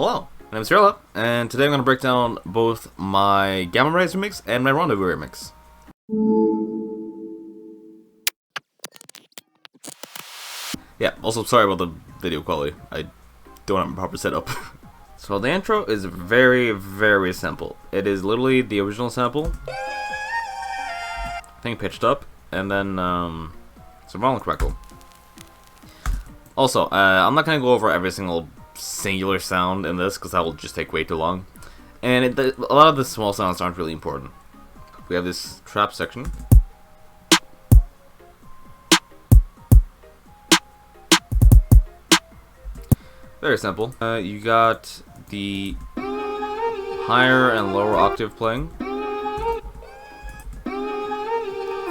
Hello, my name is ZEROlav, and today I'm going to break down both my Gamma Rays remix and my Rendezvous remix. Yeah, also sorry about the video quality. I don't have a proper setup. So the intro is very, very simple. It is literally the original sample, thing pitched up, and then some violin crackle. Also, I'm not going to go over every single singular sound in this because that will just take way too long, and a lot of the small sounds aren't really important. We have this trap section. Very simple. You got the higher and lower octave playing.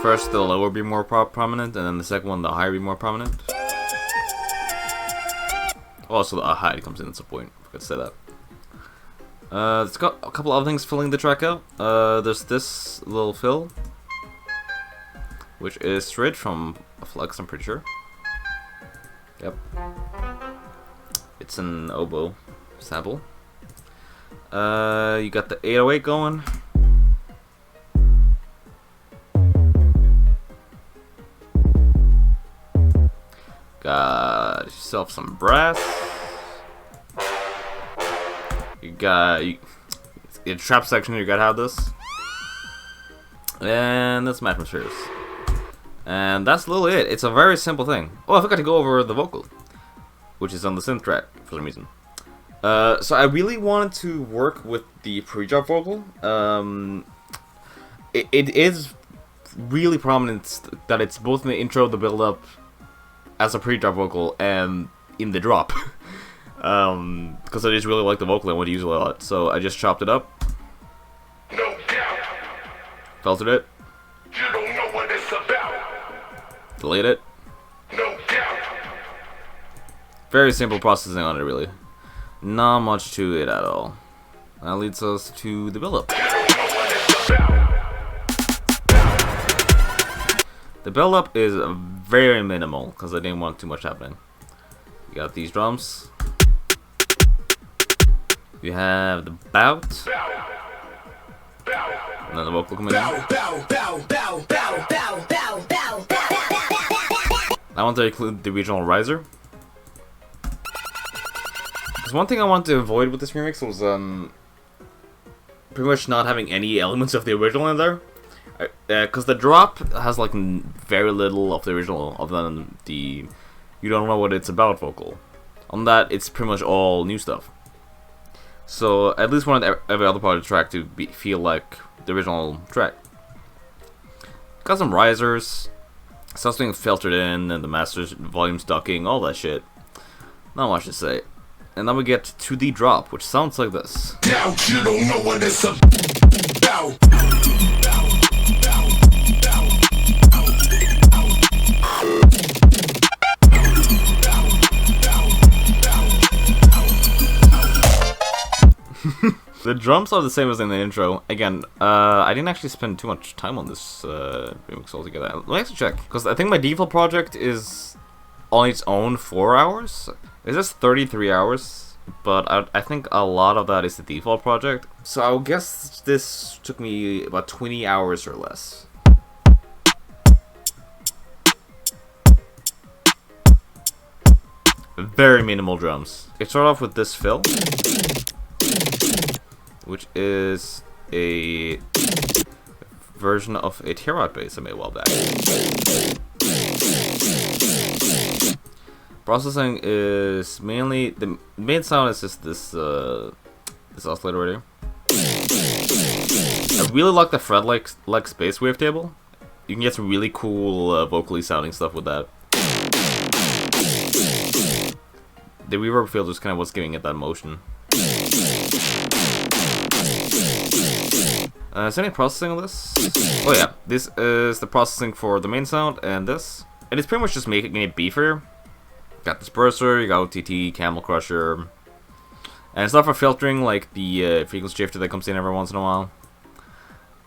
First, the lower be more prominent, and then the second one, the higher be more prominent. Also, the high comes in at some point. I forgot to say that. It's got a couple other things filling the track out. There's this little fill, which is straight from a Flex, I'm pretty sure. Yep. It's an oboe sample. You got the 808 going. Got yourself some brass. You got in trap section. You gotta have this, and that's some atmospheres, and that's literally it. It's a very simple thing. Oh, I forgot to go over the vocal, which is on the synth track for some reason. So I really wanted to work with the pre-drop vocal. It is really prominent that it's both in the intro, the build-up, as a pre-drop vocal, and in the drop. Because I just really like the vocal and want to use it a lot. So I just chopped it up. No doubt. Filtered it. You don't know what it's about. Delayed it. No doubt. Very simple processing on it, really. Not much to it at all. That leads us to the build-up. The build-up is very minimal because I didn't want too much happening. You got these drums. You have the bout. And then the vocal coming in. I want to include the regional riser. Because one thing I want to avoid with this remix was pretty much not having any elements of the original in there. Because the drop has like very little of the original other than the "you don't know what it's about" vocal. On that, it's pretty much all new stuff. So I at least wanted every other part of the track to feel like the original track. Got some risers, something filtered in, and the master's volume ducking, all that shit. Not much to say. And then we get to the drop, which sounds like this. Now you don't know what it's about. The drums are the same as in the intro. Again, I didn't actually spend too much time on this remix altogether. Let me actually check, because I think my default project is on its own 4 hours. It says 33 hours, but I think a lot of that is the default project. So I would guess this took me about 20 hours or less. Very minimal drums. It started off with this fill, which is a version of a T-Rock bass I made a while back. Processing is mainly the main sound is just this oscillator right here. I really like the fret-like space wavetable. You can get some really cool vocally sounding stuff with that. The reverb field is kind of what's giving it that motion. Is there any processing on this? Oh yeah, this is the processing for the main sound and this. And it's pretty much just making it beefier. Got disperser, you got OTT, Camel Crusher. And stuff for filtering, like the frequency shifter that comes in every once in a while.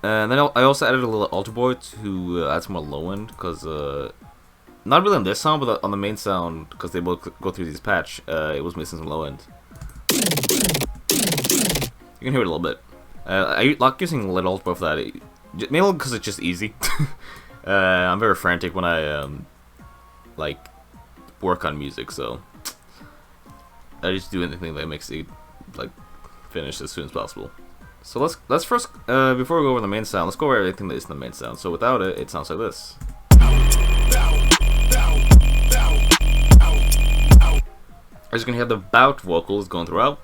And then I also added a little alter board to add some more low end, because not really on this sound, but on the main sound, because they both go through this patch, it was missing some low end. You can hear it a little bit. I like using little for that, mainly because it's just easy. I'm very frantic when I like work on music, so I just do anything that makes it like finish as soon as possible. So let's first before we go over the main sound, let's go over everything that is in the main sound. So without it, it sounds like this. As you can hear, the bout vocals going throughout.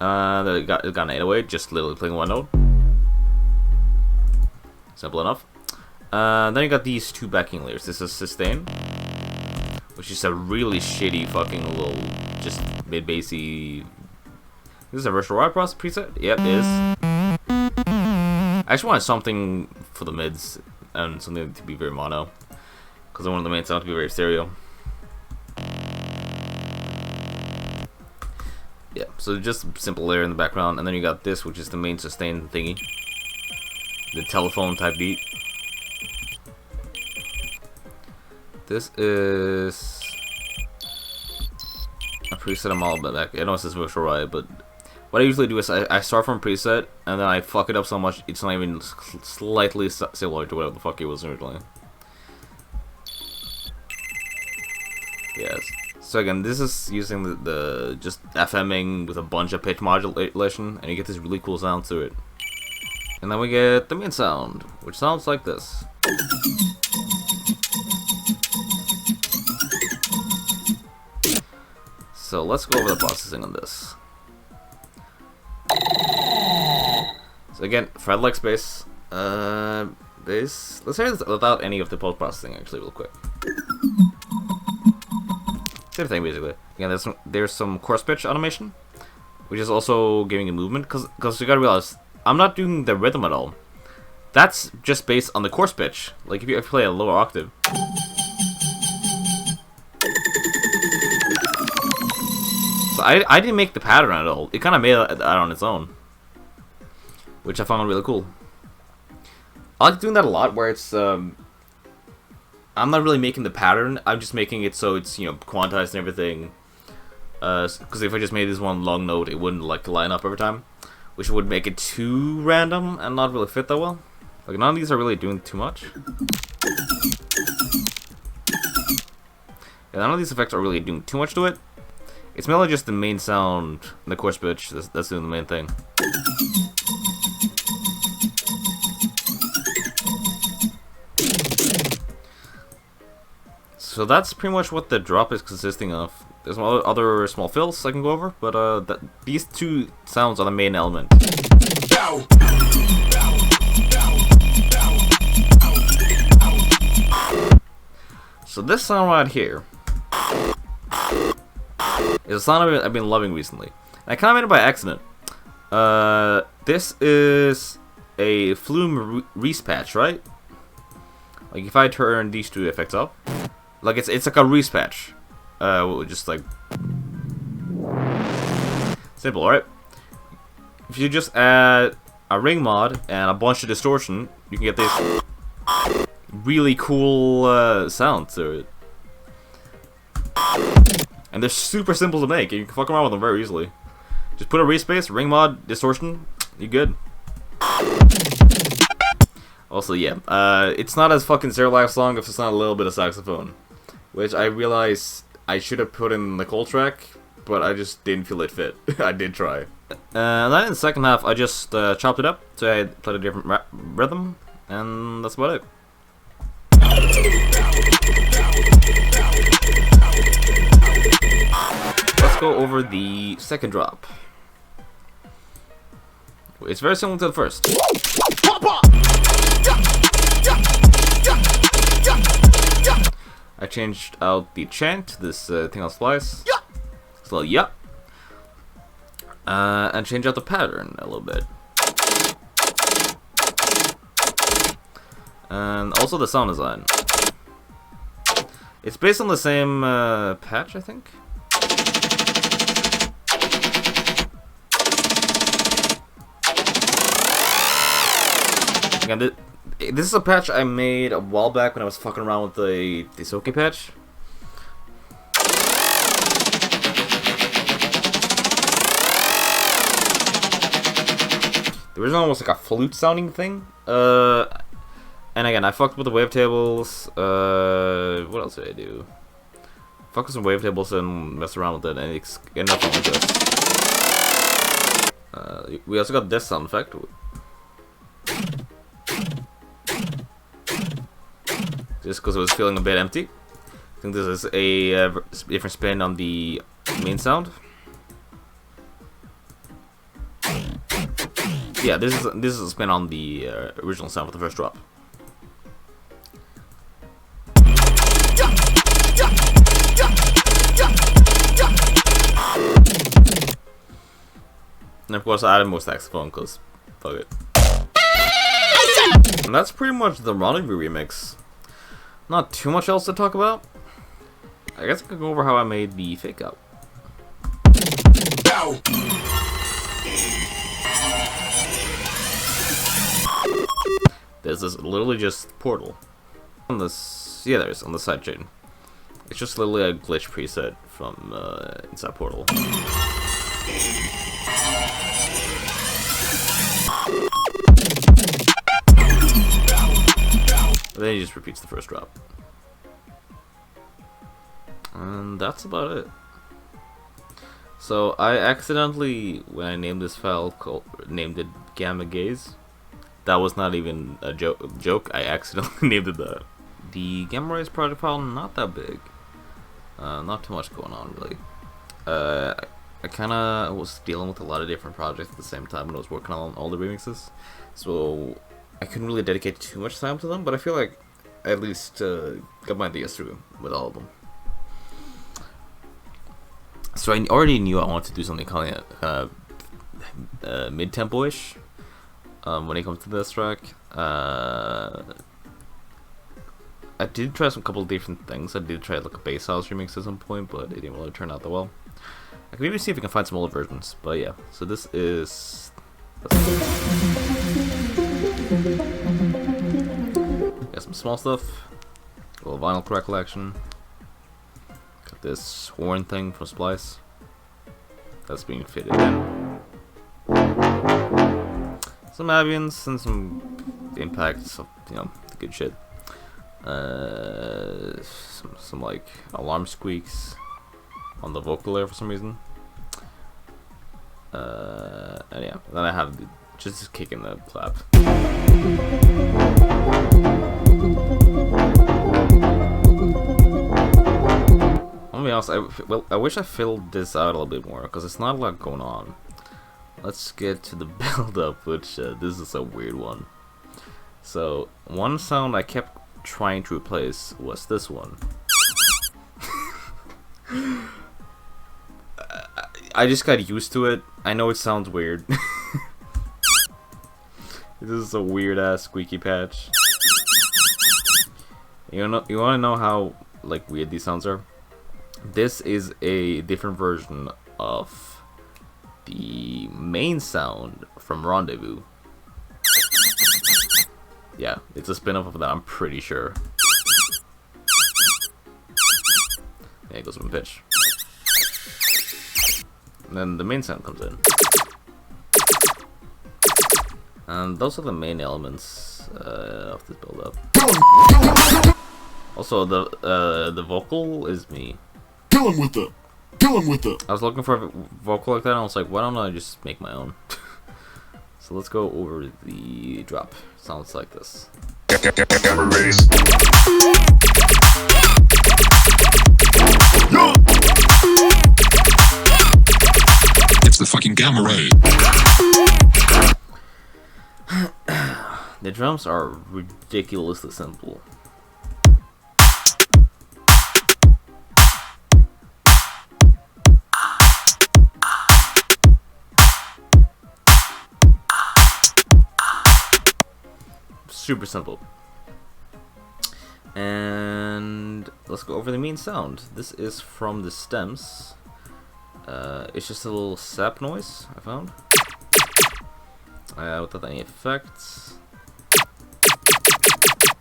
It got an 808, just literally playing one note. Simple enough. Then you got these two backing layers. This is sustain, which is a really shitty fucking little, just mid-bassy. This is a ZEROlav preset. Yep, it is. I actually wanted something for the mids and something to be very mono, because I wanted the main sound to be very stereo. Yeah, so just simple layer in the background, and then you got this, which is the main sustain thingy, the telephone type beat. This is a preset I'm all about back. I know it says ZEROlav, but what I usually do is I start from preset, and then I fuck it up so much it's not even slightly similar to whatever the fuck it was originally. Yes. So again, this is using the just FMing with a bunch of pitch modulation, and you get this really cool sound to it. And then we get the main sound, which sounds like this. So let's go over the processing on this. So again, fretlike bass, bass. Let's hear this without any of the post processing actually, real quick. Same thing basically. Again, there's some coarse pitch automation, which is also giving a movement, because you gotta realize I'm not doing the rhythm at all. That's just based on the coarse pitch. Like if you play a lower octave. So I didn't make the pattern at all. It kind of made it out on its own, which I found really cool. I like doing that a lot, where it's I'm not really making the pattern. I'm just making it so it's, you know, quantized and everything. Because if I just made this one long note, it wouldn't like line up every time, which would make it too random and not really fit that well. Like none of these are really doing too much. Yeah, none of these effects are really doing too much to it. It's mainly just the main sound and the coarse pitch that's doing the main thing. So that's pretty much what the drop is consisting of. There's some other small fills I can go over, but these two sounds are the main element. So this sound right here is a sound I've been loving recently. And I kind of made it by accident. This is a Flume Reese patch, right? Like if I turn these two effects up, like it's like a Reese patch. Just like simple, right? If you just add a ring mod and a bunch of distortion, you can get this really cool sound to it. And they're super simple to make. You can fuck around with them very easily. Just put a Reese bass, ring mod, distortion, you're good. Also, yeah, it's not as fucking ZEROlav song if it's not a little bit of saxophone, which I realize I should have put in the cold track, but I just didn't feel it fit. I did try. And then in the second half, I just chopped it up, so I played a different rhythm, and that's about it. Let's go over the second drop. It's very similar to the first. I changed out the chant, this thing on splice. So yeah. And change out the pattern a little bit. And also the sound design. It's based on the same patch, I think. Again, this is a patch I made a while back when I was fucking around with the Soke patch. The original one was like a flute sounding thing. And again, I fucked with the wavetables. What else did I do? Fuck with some wavetables and mess around with it, and it's ended up like this. We also got this sound effect. Just because it was feeling a bit empty. I think this is a different spin on the main sound. Yeah, this is a spin on the original sound for the first drop. And of course I added more saxophone because fuck it. And that's pretty much the Rendezvous remix. Not too much else to talk about. I guess I could go over how I made the fake out. This is literally just Portal. On this, yeah, there's on the sidechain. It's just literally a glitch preset from inside Portal. And then he just repeats the first drop. And that's about it. So I accidentally, when I named this file, named it Gamma Gaze. That was not even a joke. I accidentally named it that. The Gamma Rays project file, not that big. Not too much going on, really. I kind of was dealing with a lot of different projects at the same time when I was working on all the remixes. So I couldn't really dedicate too much time to them, but I feel like I at least got my ideas through with all of them. So I already knew I wanted to do something kind of mid-tempo-ish when it comes to this track. I did try some couple of different things. I did try like a bass house remix at some point, but it didn't really turn out that well. I can maybe see if we can find some older versions, but yeah. So this is. Got some small stuff, a little vinyl crackle action. Got this horn thing from Splice that's being fitted in. Some ambience and some impacts of, you know, the good shit. Some like alarm squeaks on the vocal there for some reason. And yeah, then I have just kick in the clap. I'll be honest, I wish I filled this out a little bit more because it's not a lot going on. Let's get to the build up, which this is a weird one. So one sound I kept trying to replace was this one. I just got used to it. I know it sounds weird. This is a weird ass squeaky patch. You want to know how like weird these sounds are? This is a different version of the main sound from Rendezvous. Yeah, it's a spin-off of that, I'm pretty sure. Yeah, it goes from pitch. And then the main sound comes in. And those are the main elements of this build-up. Also, the vocal is me. Kill him with it. I was looking for a vocal like that, and I was like, why don't I just make my own? So let's go over the drop. Sounds like this. It's the fucking gamma ray. The drums are ridiculously simple. Super simple. And let's go over the main sound. This is from the stems. It's just a little sap noise I found. Without any effects.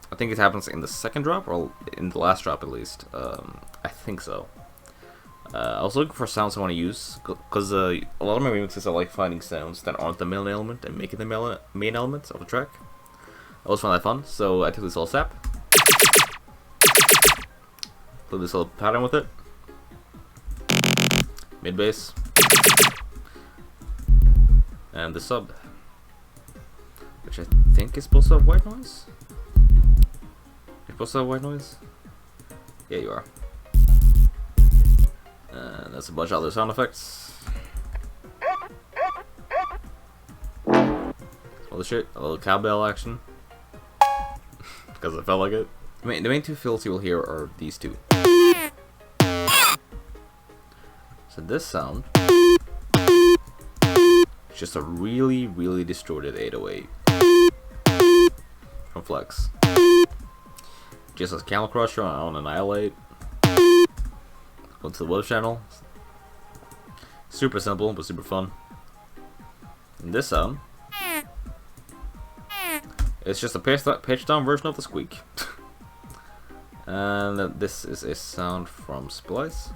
I think it happens in the second drop, or in the last drop at least. I think so. I was looking for sounds I want to use, because a lot of my remixes I like finding sounds that aren't the main element and making the main element of the track. I always find that fun, so I took this little sap, put this little pattern with it, mid bass, and the sub, which I think is supposed to have white noise. You're supposed to have white noise? Yeah, you are. And that's a bunch of other sound effects. All the shit, a little cowbell action. Because it felt like it. The main two fills you will hear are these two. So this sound is just a really, really distorted 808 from Flex. Just as Camel Crusher on Annihilate. Go to the web channel. Super simple, but super fun. And this sound, it's just a pitch down version of the squeak. And this is a sound from Splice.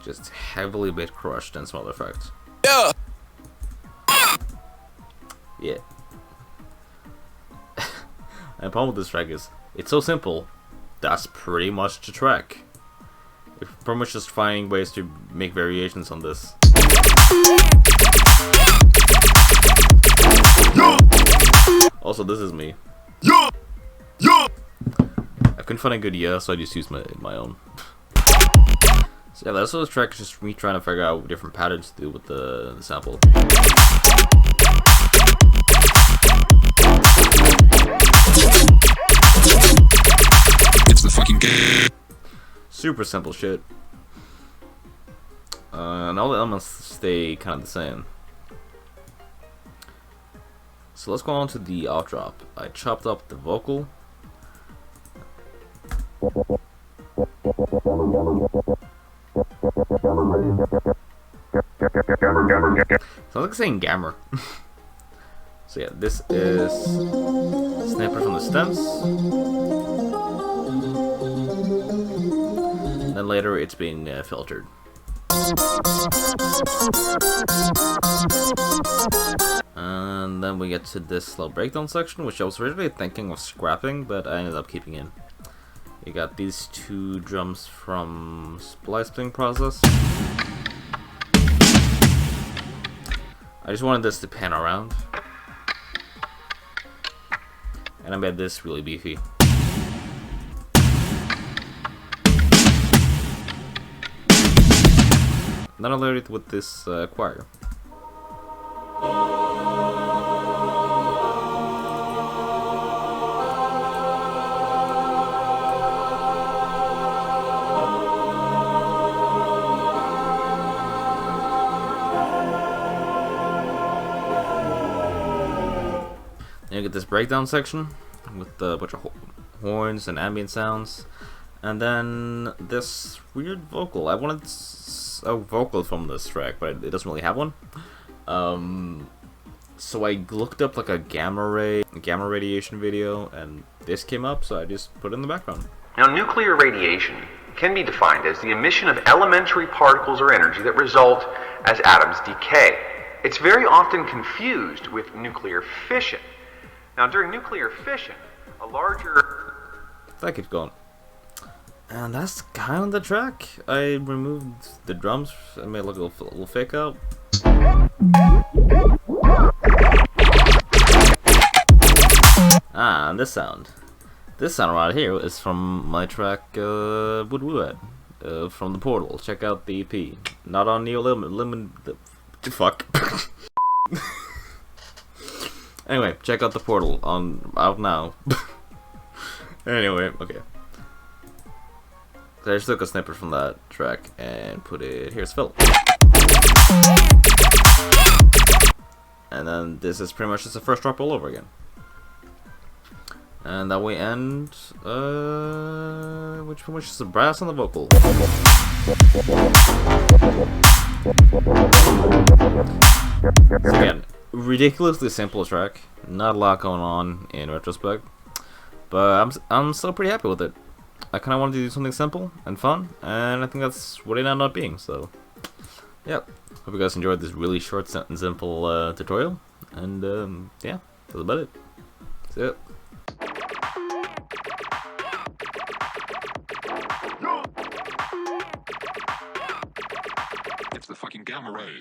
Just heavily bit crushed and some other effects. Yeah. Yeah. And the problem with this track is, it's so simple. That's pretty much the track. We're pretty much just finding ways to make variations on this. Also, this is me. I couldn't find a good so I just used my own. So yeah, that's what this track is, just me trying to figure out what different patterns to do with the sample. It's the fucking game. Super simple shit. And all the elements stay kind of the same. So let's go on to the out drop. I chopped up the vocal. Sounds like saying gammer. So yeah, this is snippet from the stems. Then later it's being filtered. And then we get to this slow breakdown section, which I was originally thinking of scrapping, but I ended up keeping in. You got these two drums from splicing process. I just wanted this to pan around, and I made this really beefy. Then I layered it with this choir. Then you get this breakdown section with a bunch of horns and ambient sounds, and then this weird vocal. I wanted a vocal from this track, but it doesn't really have one. So I looked up like a gamma radiation video, and this came up, so I just put it in the background. Now, nuclear radiation can be defined as the emission of elementary particles or energy that result as atoms decay. It's very often confused with nuclear fission. Now, during nuclear fission, a larger... That keeps going. And that's kind of the track. I removed the drums and made it look a little fake out. Ah, and this sound. This sound right here is from my track Wood Woo from the Portal. Check out the EP. Not on Neoluminum. Fuck. Anyway, check out the Portal out now. Anyway, okay. So I just took a snippet from that track and put it. Here's Phil. And then this is pretty much just the first drop all over again. And that we end, which pretty much is the brass on the vocal. So again, ridiculously simple track. Not a lot going on in retrospect, but I'm still pretty happy with it. I kind of wanted to do something simple and fun, and I think that's what it ended up being. So, yep. Hope you guys enjoyed this really short and simple tutorial, and yeah, that's about it. See ya. It's the fucking gamma ray.